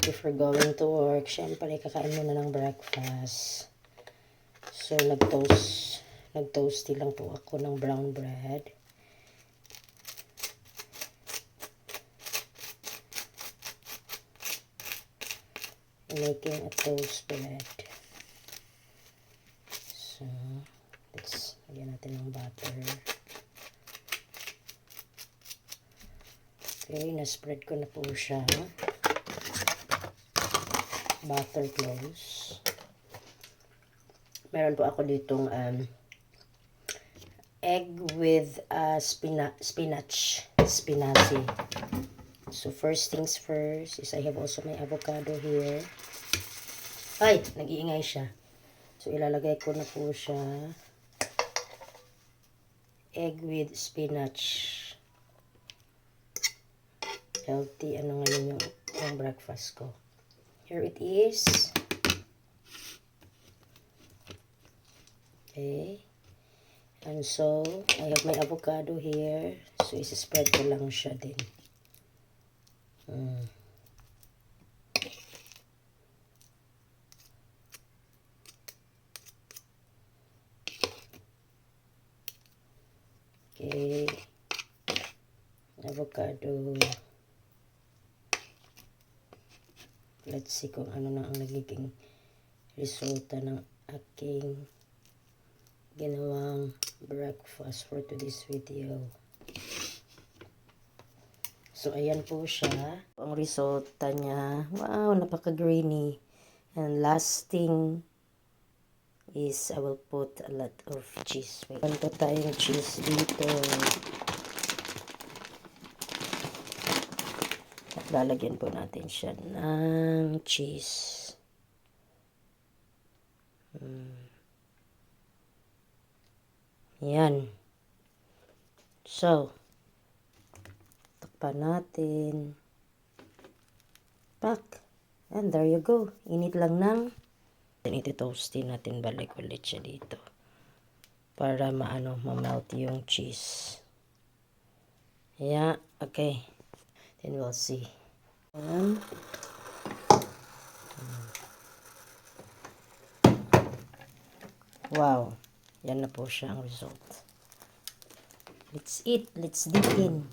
before going to work. Siyempre, kakain muna ng breakfast. So, nag-toasty lang po ako ng brown bread. Making a toast bread. So, lagyan natin ng butter. Okay, na-spread ko na po siya. Butter close. Meron po ako ditong egg with spinachi. So, first things first is I have also my avocado here. Ay, nag-iingay siya. So, ilalagay ko na po siya. Egg with spinach. Healthy, ngayon yung breakfast ko. Here it is. Okay. And so, I have my avocado here. So, isi-spread ko lang siya din. Okay. Avocado. Let's see kung ano na ang nagiging resulta ng aking ginawang breakfast for today's video. So, ayan po siya. Ang resulta niya, wow, napaka-greeny. And last thing is I will put a lot of cheese. Wait, meron po tayong cheese dito. At lalagyan po natin siya ng cheese. Yan. So, takpan natin. Pak. And there you go. Init lang ng iti-toasty natin balik ulit siya dito. Para ma-melt yung cheese. Yeah, okay. Then we'll see. Wow. Yan na po siya ang result. Let's eat. Let's dig in.